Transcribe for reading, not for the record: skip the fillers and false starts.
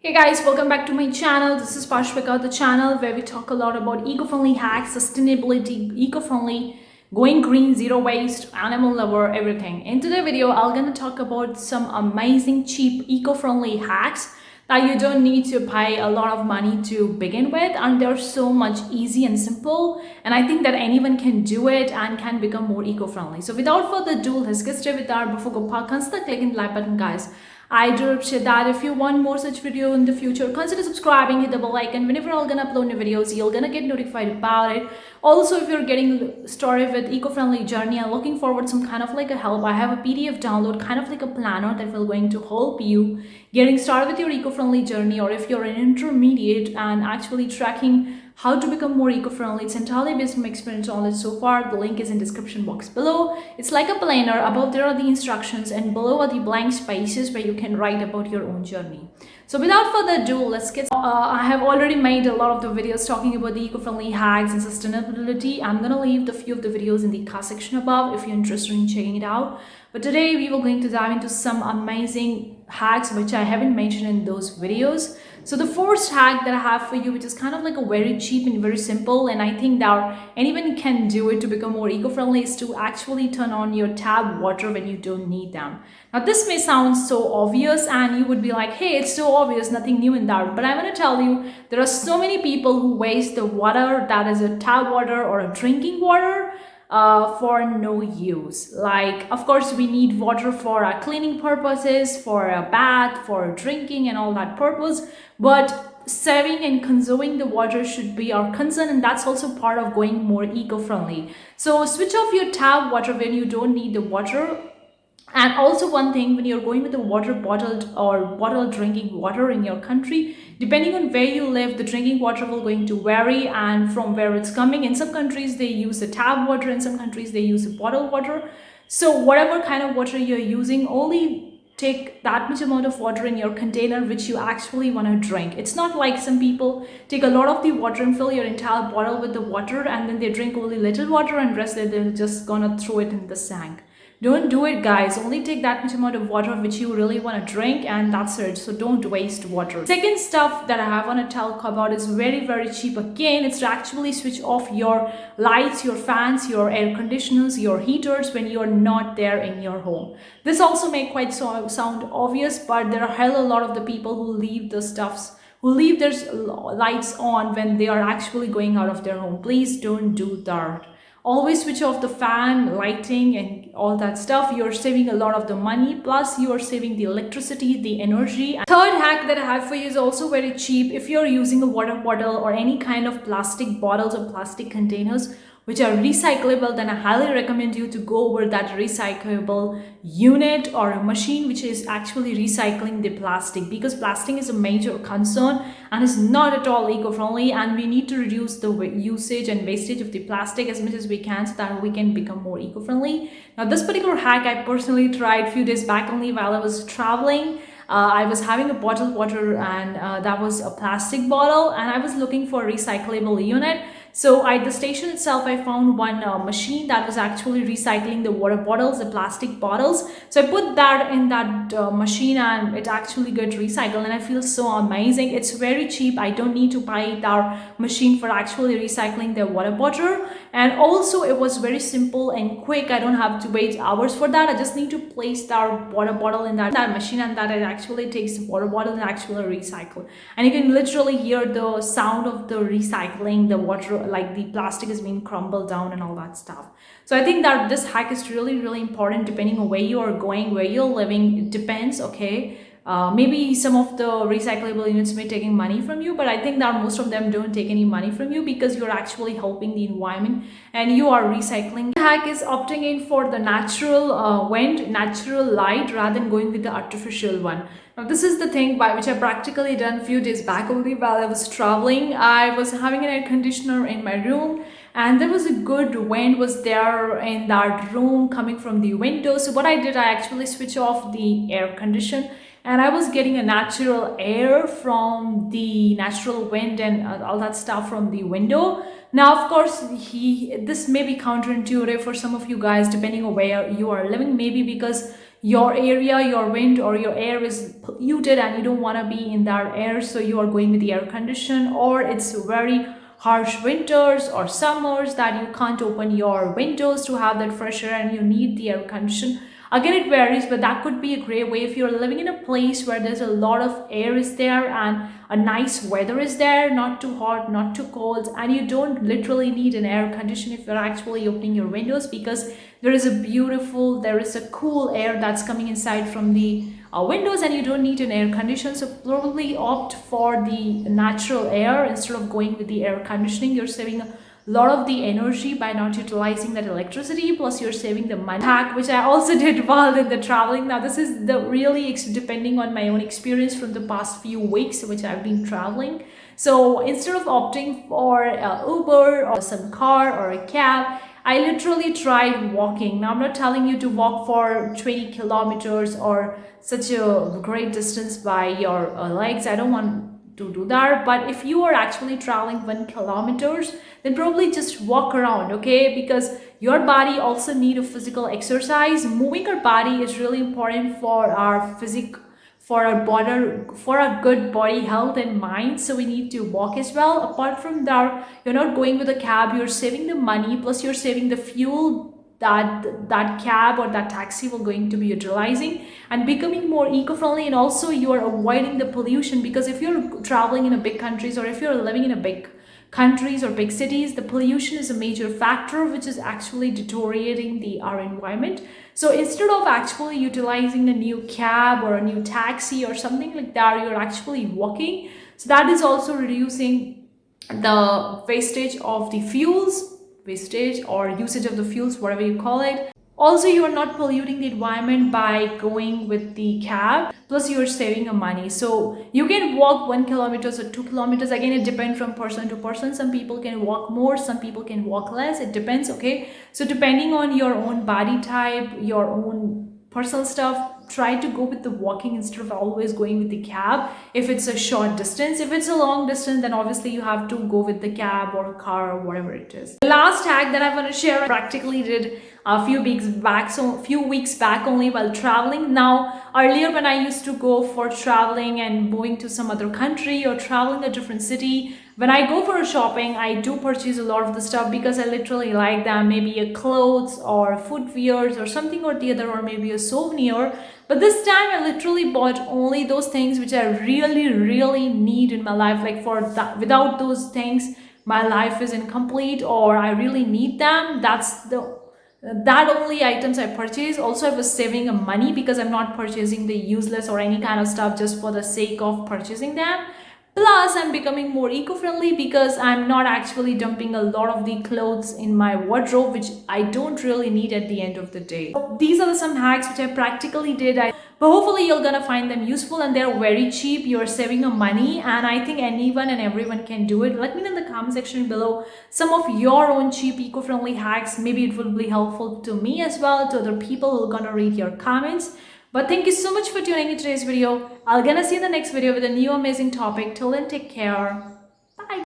Hey guys, welcome back to my channel. This is Pashvika, the channel where we talk a lot about eco-friendly hacks, sustainability, eco-friendly, going green, zero waste, animal lover, everything. In today's video, I'm gonna talk about some amazing, cheap, eco-friendly hacks that you don't need to pay a lot of money to begin with, and they're so much easy and simple. And I think that anyone can do it and can become more eco-friendly. So without further ado, let's get started with our before go part. Consider clicking the like button, guys. I do appreciate that. If you want more such video in the future, consider subscribing, hit the bell icon. Whenever I'm gonna upload new videos, you're gonna get notified about it. Also, if you're getting started with eco-friendly journey and looking forward some kind of like a help, I have a PDF download, kind of like a planner that will going to help you getting started with your eco-friendly journey. Or if you're an intermediate and actually tracking how to become more eco-friendly, it's entirely based on my experience on it so far. The link is in description box below. It's like a planner. Above there are the instructions and below are the blank spaces where you can write about your own journey. So without further ado, let's get I have already made a lot of the videos talking about the eco-friendly hacks and sustainability. I'm gonna leave the few of the videos in the card section above if you're interested in checking it out. But today we were going to dive into some amazing hacks which I haven't mentioned in those videos. So the first hack that I have for you, which is kind of like a very cheap and very simple, and I think that anyone can do it to become more eco-friendly, is to actually turn on your tap water when you don't need them. Now this may sound so obvious and you would be like, hey, it's so obvious, nothing new in that. But I want to tell you, there are so many people who waste the water that is a tap water or a drinking water for no use. Like, of course, we need water for our cleaning purposes, for a bath, for drinking and all that purpose. But saving and conserving the water should be our concern, and that's also part of going more eco-friendly. So switch off your tap water when you don't need the water. And also one thing, when you're going with a water bottled or bottled drinking water in your country, depending on where you live, the drinking water will going to vary and from where it's coming. In some countries, they use the tap water. In some countries, they use the bottled water. So whatever kind of water you're using, only take that much amount of water in your container which you actually want to drink. It's not like some people take a lot of the water and fill your entire bottle with the water and then they drink only little water and rest they're just gonna throw it in the sink. Don't do it, guys. Only take that much amount of water which you really want to drink, and that's it. So don't waste water. Second stuff that I want to talk about is very, very cheap. Again, it's to actually switch off your lights, your fans, your air conditioners, your heaters when you're not there in your home. This also may quite sound obvious, but there are hell a lot of the people who leave the stuffs, who leave their lights on when they are actually going out of their home. Please don't do that. Always switch off the fan, lighting and all that stuff. You're saving a lot of the money, plus you are saving the electricity, the energy. Third hack that I have for you is also very cheap. If you're using a water bottle or any kind of plastic bottles or plastic containers which are recyclable, then I highly recommend you to go over that recyclable unit or a machine which is actually recycling the plastic, because plastic is a major concern and is not at all eco-friendly, and we need to reduce the usage and wastage of the plastic as much as we can so that we can become more eco-friendly. Now this particular hack I personally tried a few days back only while I was traveling. I was having a bottled water and that was a plastic bottle, and I was looking for a recyclable unit. So at the station itself, I found one machine that was actually recycling the water bottles, the plastic bottles. So I put that in that machine and it actually got recycled, and I feel so amazing. It's very cheap. I don't need to buy that machine for actually recycling the water bottle. And also it was very simple and quick. I don't have to wait hours for that. I just need to place that water bottle in that machine, and that it actually takes the water bottle and actually recycle. And you can literally hear the sound of the recycling, the water, like the plastic is being crumbled down and all that stuff. So I think that this hack is really, really important depending on where you are going, where you're living. It depends, okay? Maybe some of the recyclable units may taking money from you, but I think that most of them don't take any money from you because you're actually helping the environment and you are recycling. The hack is opting in for the natural wind, natural light rather than going with the artificial one. Now this is the thing by which I practically done a few days back only while I was traveling. I was having an air conditioner in my room and there was a good wind was there in that room coming from the window. So what I did, I actually switched off the air condition and I was getting a natural air from the natural wind and all that stuff from the window. Now, of course, this may be counterintuitive for some of you guys, depending on where you are living, maybe because your area, your wind or your air is polluted and you don't want to be in that air, so you are going with the air condition. Or it's very harsh winters or summers that you can't open your windows to have that fresh air and you need the air condition. Again, it varies, but that could be a great way if you're living in a place where there's a lot of air is there and a nice weather is there, not too hot, not too cold, and you don't literally need an air condition if you're actually opening your windows, because there is a cool air that's coming inside from the windows and you don't need an air condition. So probably opt for the natural air instead of going with the air conditioning. You're saving a lot of the energy by not utilizing that electricity, plus you're saving the money. Hack which I also did while in the traveling. Now this is the really depending on my own experience from the past few weeks which I've been traveling. So instead of opting for Uber or some car or a cab, I literally tried walking. Now I'm not telling you to walk for 20 kilometers or such a great distance by your legs. I don't want to do that. But if you are actually traveling 1 kilometers, then probably just walk around, okay? Because your body also need a physical exercise. Moving our body is really important for our for our body, for a good body health and mind. So we need to walk as well. Apart from that, you're not going with a cab, you're saving the money, plus you're saving the fuel that cab or that taxi will going to be utilizing, and becoming more eco-friendly. And also you are avoiding the pollution, because if you're traveling in a big countries or if you're living in a big countries or big cities, the pollution is a major factor which is actually deteriorating our environment. So instead of actually utilizing a new cab or a new taxi or something like that, you're actually walking. So that is also reducing the wastage or usage of the fuels, whatever you call it. Also, you are not polluting the environment by going with the cab, plus you are saving a money. So you can walk 1 kilometers or 2 kilometers. Again, it depends from person to person. Some people can walk more, some people can walk less. It depends, okay? So depending on your own body type, your own personal stuff, try to go with the walking instead of always going with the cab if it's a short distance. If it's a long distance, then obviously you have to go with the cab or car or whatever it is. The last hack that I want to share, I practically did a few weeks back only while traveling. Now earlier when I used to go for traveling and going to some other country or traveling a different city, when I go for a shopping, I do purchase a lot of the stuff because I literally like them, maybe a clothes or footwears or something or the other, or maybe a souvenir. But this time I literally bought only those things which I really need in my life. Like for that, without those things my life is incomplete, or I really need them. That only items I purchase. Also, I was saving money because I'm not purchasing the useless or any kind of stuff just for the sake of purchasing them. Plus, I'm becoming more eco-friendly because I'm not actually dumping a lot of the clothes in my wardrobe, which I don't really need at the end of the day. So these are some hacks which I practically did. But hopefully you're gonna find them useful, and they're very cheap. You're saving your money, and I think anyone and everyone can do it. Let me know in the comment section below some of your own cheap eco-friendly hacks. Maybe it will be helpful to me as well, to other people who are gonna read your comments. But thank you so much for tuning in today's video. I'll gonna see you in the next video with a new amazing topic. Till then, take care.